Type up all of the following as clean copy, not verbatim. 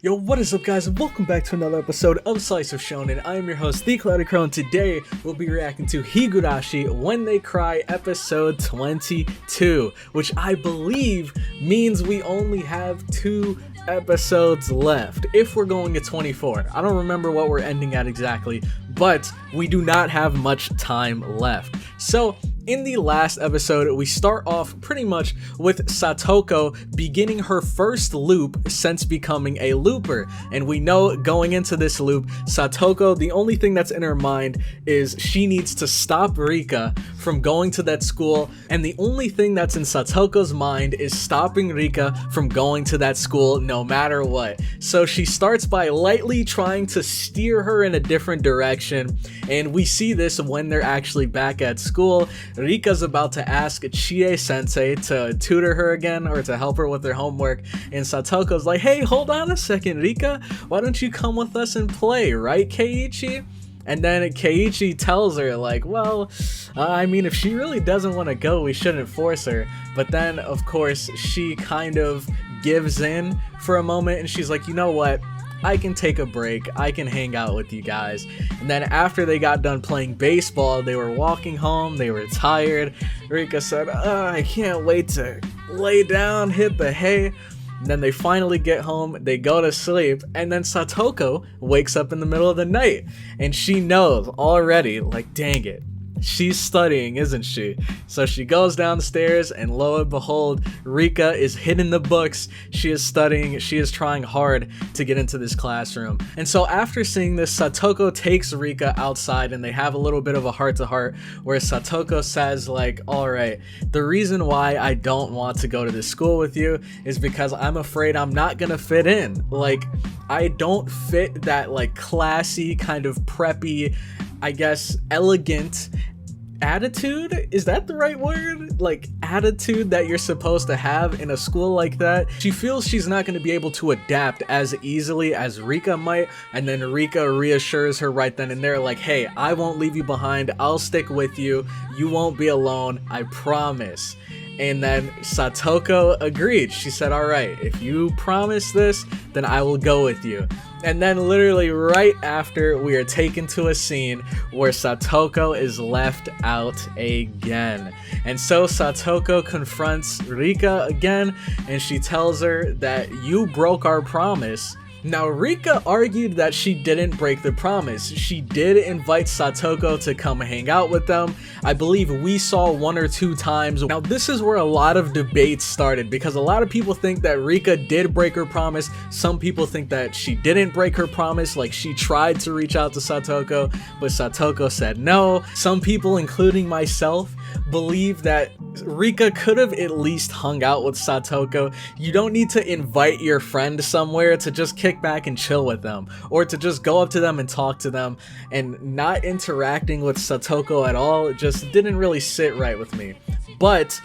Yo, what is up guys, and welcome back to another episode of Slice of Shonen. I am your host, the Cloudy Crow, and today we'll be reacting to Higurashi When They Cry episode 22, which I believe means we only have 2 episodes left, if we're going to 24. I don't remember what we're ending at exactly, but we do not have much time left. So, in the last episode, we start off pretty much with Satoko beginning her first loop since becoming a looper. And we know going into this loop, Satoko, the only thing that's in her mind is she needs to stop Rika from going to that school. And the only thing that's in Satoko's mind is stopping Rika from going to that school no matter what. So she starts by lightly trying to steer her in a different direction. And we see this when they're actually back at school. Rika's about to ask Chie-sensei to tutor her again or to help her with her homework, and Satoko's like, hey, hold on a second, Rika, why don't you come with us and play, right, Keiichi? And then Keiichi tells her, like, well, I mean, if she really doesn't want to go, we shouldn't force her. But then, of course, she kind of gives in for a moment, and she's like, you know what? I can take a break, I can hang out with you guys. And then after they got done playing baseball, they were walking home, they were tired. Rika said, I can't wait to lay down, hit the hay. And then they finally get home, they go to sleep, and then Satoko wakes up in the middle of the night. And she knows already, like, dang it, she's studying, isn't she? So she goes downstairs, and lo and behold, Rika is hitting the books. She is studying, she is trying hard to get into this classroom. And so after seeing this, Satoko takes Rika outside, and they have a little bit of a heart-to-heart where Satoko says, like, alright, the reason why I don't want to go to this school with you is because I'm afraid I'm not gonna fit in. Like, I don't fit that, like, classy, kind of preppy, I guess, elegant attitude, is that the right word? Like, attitude that you're supposed to have in a school like that. She feels she's not going to be able to adapt as easily as Rika might, and then Rika reassures her right then and there, like, hey, I won't leave you behind, I'll stick with you, you won't be alone, I promise. And then Satoko agreed. She said, alright, if you promise this, then I will go with you. And then literally right after, we are taken to a scene where Satoko is left out again. And so Satoko confronts Rika again, and she tells her that you broke our promise. Now, Rika argued that she didn't break the promise. She did invite Satoko to come hang out with them. I believe we saw 1 or 2 times. Now, this is where a lot of debates started, because a lot of people think that Rika did break her promise. Some people think that she didn't break her promise, like she tried to reach out to Satoko, but Satoko said no. Some people, including myself, believe that Rika could have at least hung out with Satoko. You don't need to invite your friend somewhere to just kick back and chill with them, or to just go up to them and talk to them. And not interacting with Satoko at all just didn't really sit right with me. But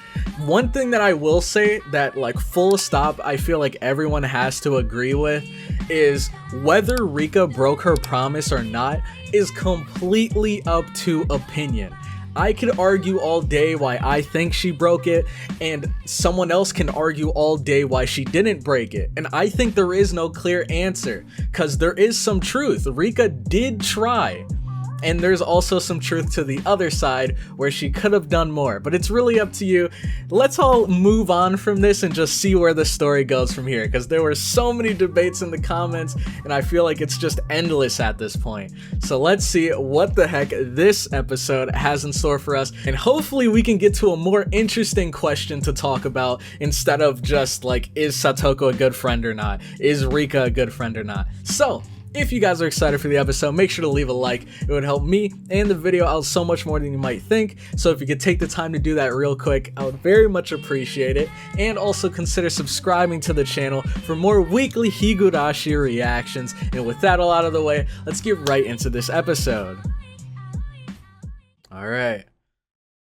one thing that I will say that, like, full stop, I feel like everyone has to agree with is whether Rika broke her promise or not is completely up to opinion. I could argue all day why I think she broke it, and someone else can argue all day why she didn't break it. And I think there is no clear answer, because there is some truth. Rika did try. And there's also some truth to the other side where she could have done more, but it's really up to you. Let's all move on from this and just see where the story goes from here, because there were so many debates in the comments and I feel like it's just endless at this point. So let's see what the heck this episode has in store for us, and hopefully we can get to a more interesting question to talk about instead of just like, is Satoko a good friend or not? Is Rika a good friend or not? So, if you guys are excited for the episode, make sure to leave a like. It would help me and the video out so much more than you might think. So if you could take the time to do that real quick, I would very much appreciate it. And also consider subscribing to the channel for more weekly Higurashi reactions. And with that all out of the way, let's get right into this episode. Alright.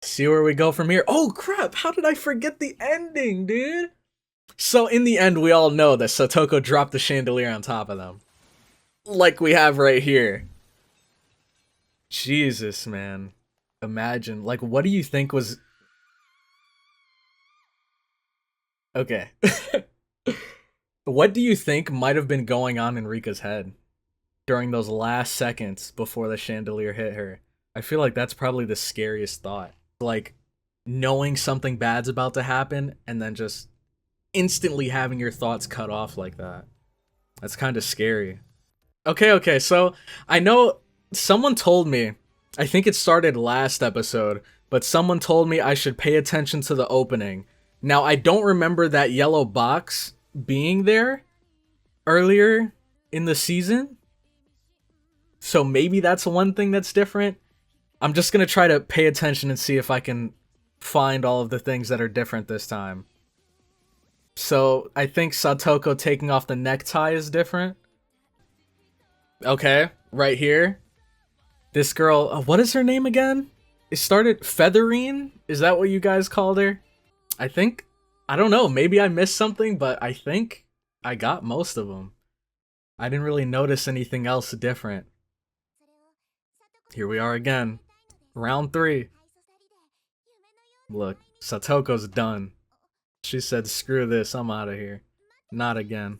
See where we go from here. Oh crap, how did I forget the ending, dude? So in the end, we all know that Satoko dropped the chandelier on top of them. Like we have right here. Jesus, man. Imagine. Like, what do you think was... Okay. What do you think might have been going on in Rika's head during those last seconds before the chandelier hit her? I feel like that's probably the scariest thought. Like, knowing something bad's about to happen and then just instantly having your thoughts cut off like that. That's kind of scary. Okay, so I know someone told me, I think it started last episode, but someone told me I should pay attention to the opening. Now, I don't remember that yellow box being there earlier in the season, so maybe that's one thing that's different. I'm just gonna try to pay attention and see if I can find all of the things that are different this time. So, I think SATOKO taking off the necktie is different. Okay, right here. This girl, what is her name again? It started Featherine? Is that what you guys called her? I think, I don't know, maybe I missed something, but I think I got most of them. I didn't really notice anything else different. Here we are again. Round 3. Look, Satoko's done. She said, screw this, I'm out of here. Not again.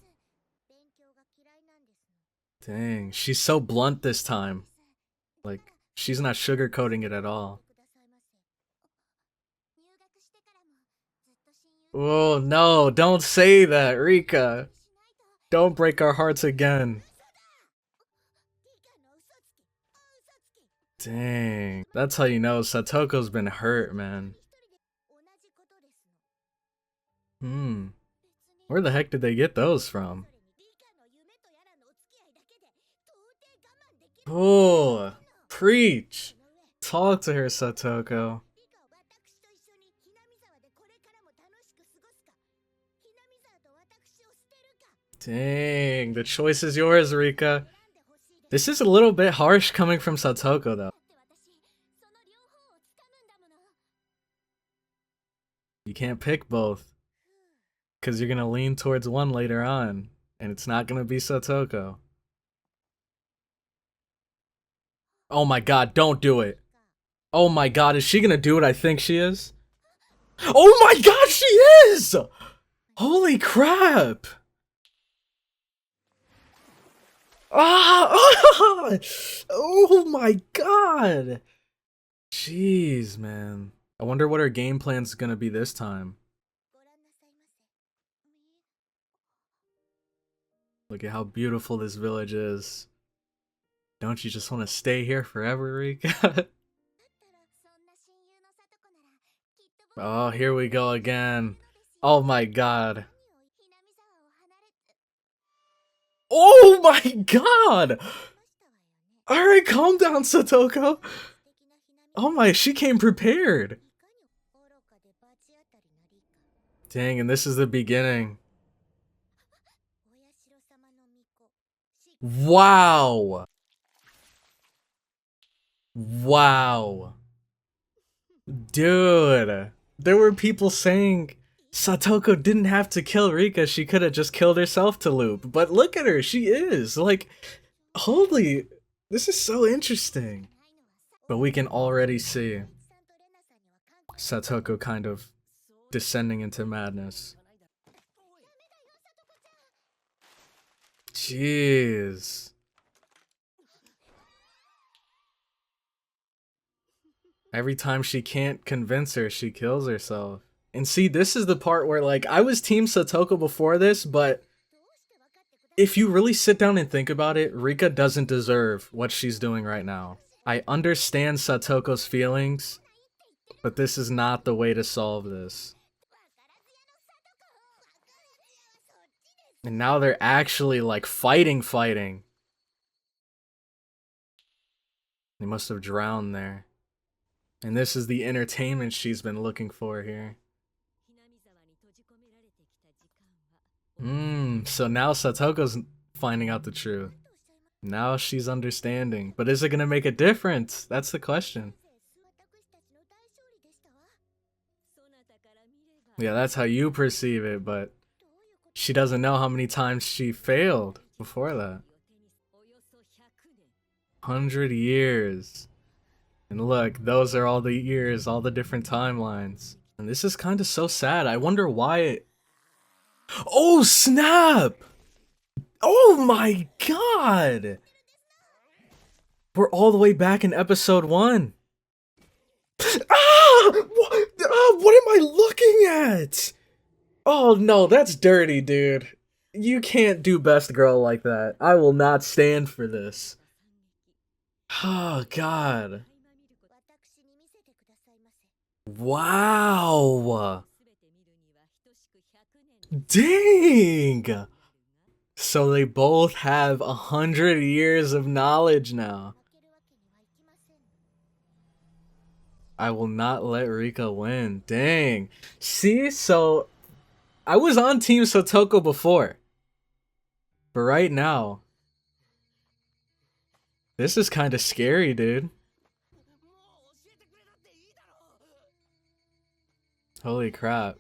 Dang, she's so blunt this time. Like, she's not sugarcoating it at all. Oh no, don't say that, Rika. Don't break our hearts again. Dang, that's how you know Satoko's been hurt, man. Where the heck did they get those from? Oh, preach. Talk to her, Satoko. Dang, the choice is yours, Rika. This is a little bit harsh coming from Satoko, though. You can't pick both, because you're gonna lean towards one later on, and it's not gonna be Satoko. Oh my god, don't do it. Oh my god, is she gonna do what I think she is? Oh my god, she is! Holy crap! Ah! Oh my god! Jeez, man. I wonder what her game plan's gonna be this time. Look at how beautiful this village is. Don't you just want to stay here forever, Rika? Oh, here we go again. Oh my god. Oh my god! Alright, calm down, Satoko. Oh my, she came prepared. Dang, and this is the beginning. Wow. Wow. Dude. There were people saying Satoko didn't have to kill Rika, she could have just killed herself to loop. But look at her, she is. Like, holy, this is so interesting. But we can already see Satoko kind of descending into madness. Jeez. Every time she can't convince her, she kills herself. And see, this is the part where, like, I was Team Satoko before this, but if you really sit down and think about it, Rika doesn't deserve what she's doing right now. I understand Satoko's feelings, but this is not the way to solve this. And now they're actually, like, fighting. They must have drowned there. And this is the entertainment she's been looking for here. So now Satoko's finding out the truth. Now she's understanding. But is it gonna make a difference? That's the question. Yeah, that's how you perceive it, but she doesn't know how many times she failed before that. 100 years. And look, those are all the years, all the different timelines. And this is kind of so sad. I wonder why Oh, snap! Oh my god! We're all the way back in episode 1. What am I looking at? Oh no, that's dirty, dude. You can't do best girl like that. I will not stand for this. Oh god. Wow. Dang. So they both have 100 years of knowledge now. I will not let Rika win. Dang. See, so I was on Team SATOKO before. But right now, this is kind of scary, dude. Holy crap.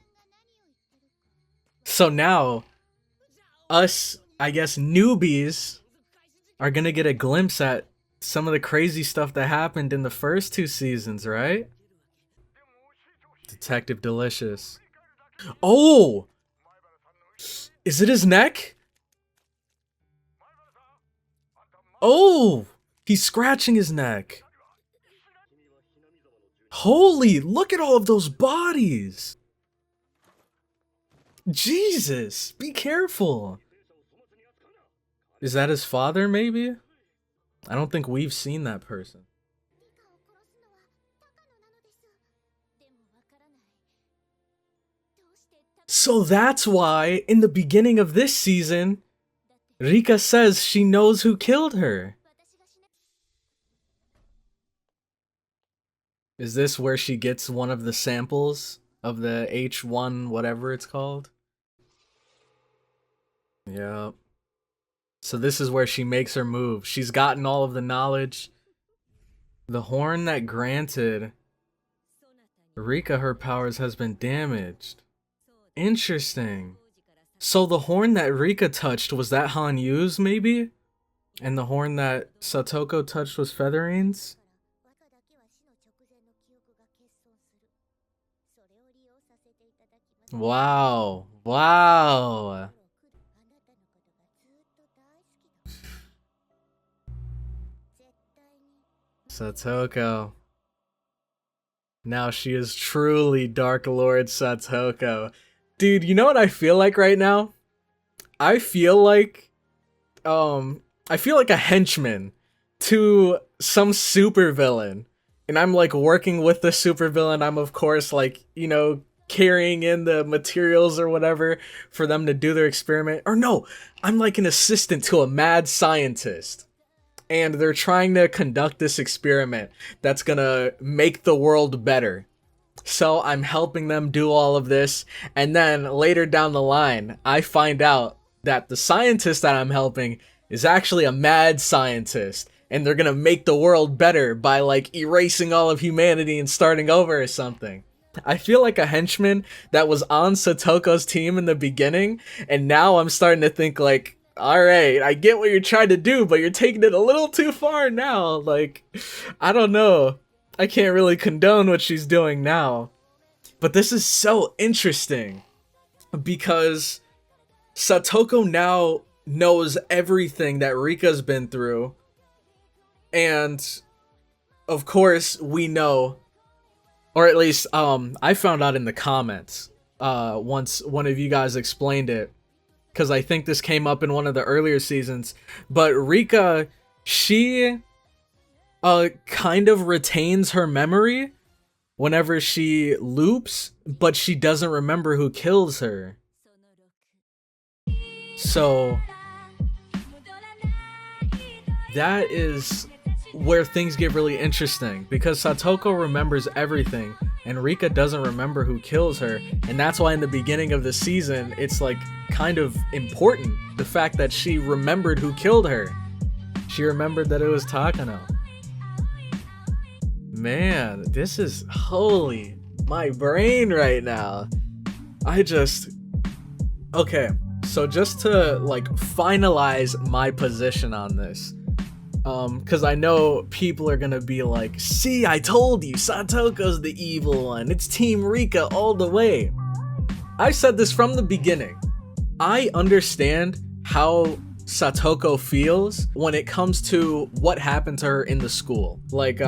So now, us, I guess, newbies are gonna get a glimpse at some of the crazy stuff that happened in the first 2 seasons, right? Detective Delicious. Oh! Is it his neck? Oh! He's scratching his neck. Holy, look at all of those bodies! Jesus, be careful. Is that his father, maybe? I don't think we've seen that person. So that's why, in the beginning of this season, Rika says she knows who killed her. Is this where she gets one of the samples of the H1 whatever it's called? Yep. So this is where she makes her move. She's gotten all of the knowledge. The horn that granted Rika her powers has been damaged. Interesting. So the horn that Rika touched, was that Hanyu's maybe? And the horn that SATOKO touched was Featherine's? Wow. Wow. SATOKO. Now she is truly Dark Lord SATOKO. Dude, you know what I feel like right now? I feel like a henchman to some supervillain. And I'm like working with the supervillain. I'm of course like, you know, carrying in the materials or whatever for them to do their experiment. Or no, I'm like an assistant to a mad scientist. And they're trying to conduct this experiment that's gonna make the world better. So I'm helping them do all of this, and then later down the line, I find out that the scientist that I'm helping is actually a mad scientist, and they're gonna make the world better by like erasing all of humanity and starting over or something. I feel like a henchman that was on SATOKO's team in the beginning, and now I'm starting to think like, alright, I get what you're trying to do, but you're taking it a little too far now. Like, I don't know. I can't really condone what she's doing now. But this is so interesting. Because SATOKO now knows everything that Rika's been through. And, of course, we know, or at least, I found out in the comments, once one of you guys explained it, because I think this came up in one of the earlier seasons, but Rika, she kind of retains her memory whenever she loops, but she doesn't remember who kills her. So that is where things get really interesting, because SATOKO remembers everything and Rika doesn't remember who kills her, and that's why in the beginning of the season it's like kind of important, the fact that she remembered who killed her. She remembered that it was Takano. Man, this is holy my brain right now. Okay, so just to like finalize my position on this, because I know people are gonna be like, see, I told you, SATOKO's the evil one, it's Team Rika all the way. I said this from the beginning. I understand how SATOKO feels when it comes to what happened to her in the school. Like,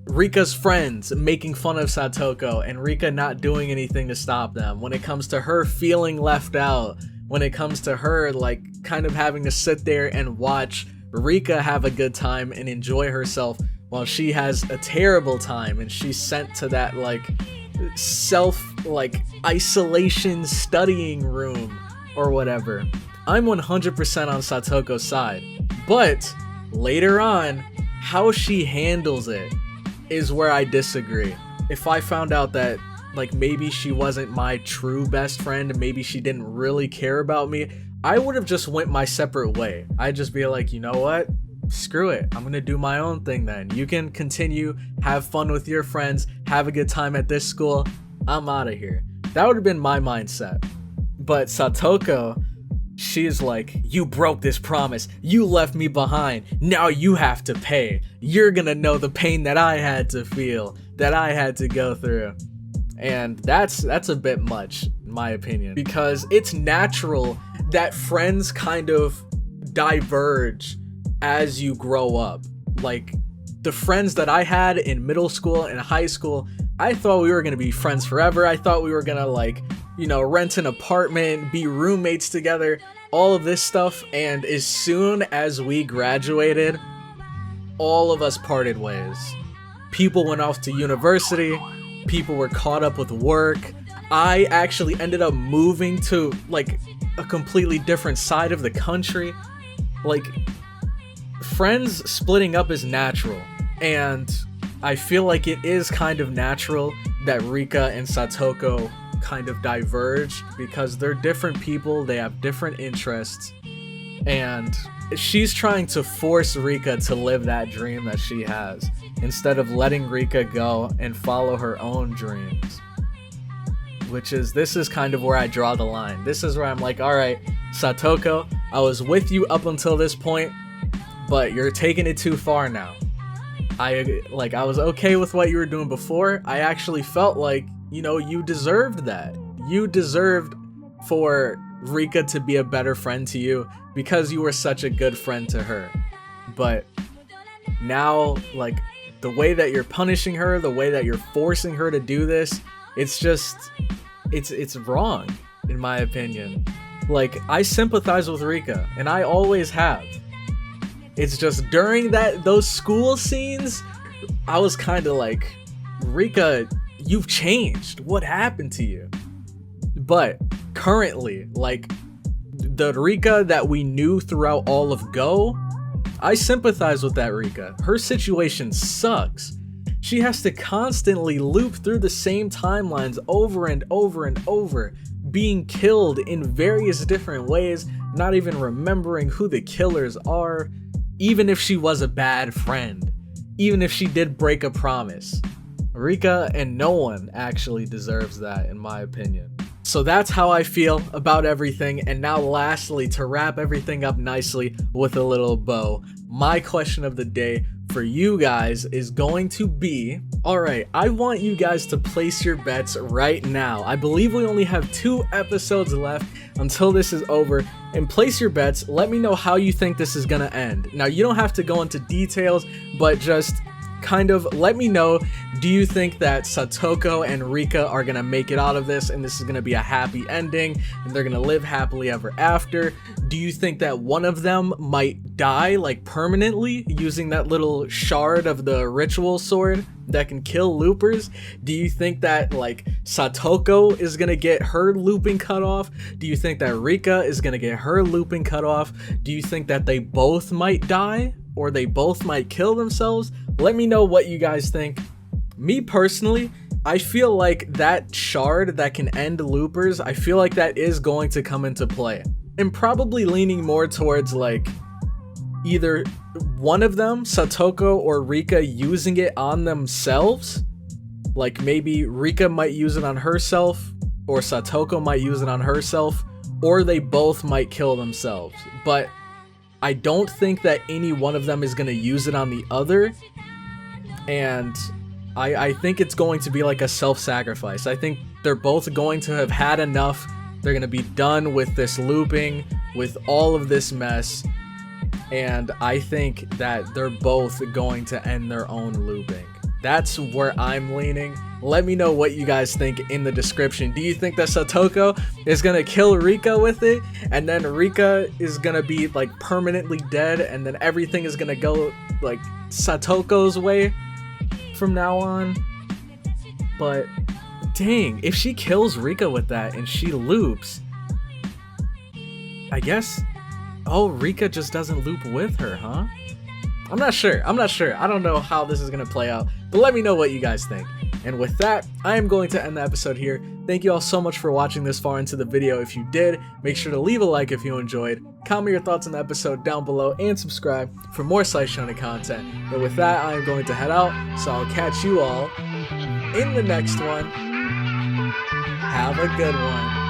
Rika's friends making fun of SATOKO and Rika not doing anything to stop them. When it comes to her feeling left out. When it comes to her, like, kind of having to sit there and watch Rika have a good time and enjoy herself while she has a terrible time and she's sent to that, like, isolation studying room or whatever. I'm 100% on SATOKO's side, but later on, how she handles it is where I disagree. If I found out that, like, maybe she wasn't my true best friend and maybe she didn't really care about me, I would have just went my separate way. I'd just be like, you know what? Screw it. I'm gonna do my own thing then. You can continue, have fun with your friends, have a good time at this school. I'm out of here. That would have been my mindset. But SATOKO, she's like, you broke this promise. You left me behind. Now you have to pay. You're gonna know the pain that I had to feel, that I had to go through. And that's a bit much, in my opinion, because it's natural that friends kind of diverge as you grow up. Like, the friends that I had in middle school and high school, I thought we were gonna be friends forever. I thought we were gonna, like, you know, rent an apartment, be roommates together, all of this stuff. And as soon as we graduated, all of us parted ways. People went off to university. People were caught up with work. I actually ended up moving to, like, a completely different side of the country. Like, friends splitting up is natural, and I feel like it is kind of natural that Rika and SATOKO kind of diverge because they're different people, they have different interests, and she's trying to force Rika to live that dream that she has instead of letting Rika go and follow her own dreams. This is kind of where I draw the line. This is where I'm like, alright, SATOKO, I was with you up until this point, but you're taking it too far now. I was okay with what you were doing before. I actually felt like, you know, you deserved that. You deserved for Rika to be a better friend to you because you were such a good friend to her. But now, like, the way that you're punishing her, the way that you're forcing her to do this, it's just, it's wrong, in my opinion. Like, I sympathize with Rika, and I always have. It's just during those school scenes, I was kind of like, Rika, you've changed. What happened to you? But currently, like, the Rika that we knew throughout all of Go, I sympathize with that Rika. Her situation sucks. She has to constantly loop through the same timelines over and over and over, being killed in various different ways, not even remembering who the killers are, even if she was a bad friend, even if she did break a promise. Rika and no one actually deserves that, in my opinion. So that's how I feel about everything. And now lastly, to wrap everything up nicely with a little bow, my question of the day for you guys is going to be, alright, I want you guys to place your bets right now. I believe we only have 2 episodes left until this is over, and place your bets. Let me know how you think this is gonna end. Now, you don't have to go into details, but just kind of let me know, do you think that SATOKO and Rika are gonna make it out of this and this is gonna be a happy ending and they're gonna live happily ever after? Do you think that one of them might die, like, permanently using that little shard of the ritual sword that can kill loopers? Do you think that, like, SATOKO is gonna get her looping cut off? Do you think that Rika is gonna get her looping cut off? Do you think that they both might die? Or they both might kill themselves? Let me know what you guys think. Me personally, I feel like that shard that can end loopers, I feel like that is going to come into play. And probably leaning more towards, like, either one of them, SATOKO or Rika, using it on themselves. Like, maybe Rika might use it on herself, or SATOKO might use it on herself, or they both might kill themselves. But I don't think that any one of them is going to use it on the other, and I think it's going to be like a self-sacrifice. I think they're both going to have had enough They're gonna be done with this looping, with all of this mess, and I think that they're both going to end their own looping. That's where I'm leaning. Let me know what you guys think in the description. Do you think that SATOKO is gonna kill Rika with it, and then Rika is gonna be like permanently dead, and then everything is gonna go like SATOKO's way from now on? But dang, if she kills Rika with that and she loops, I guess, oh, Rika just doesn't loop with her, huh? I'm not sure. I don't know how this is gonna play out, but let me know what you guys think. And with that, I am going to end the episode here. Thank you all so much for watching this far into the video. If you did, make sure to leave a like if you enjoyed, comment your thoughts on the episode down below, and subscribe for more Slice Shonen content. But with that, I am going to head out, so I'll catch you all in the next one. Have a good one.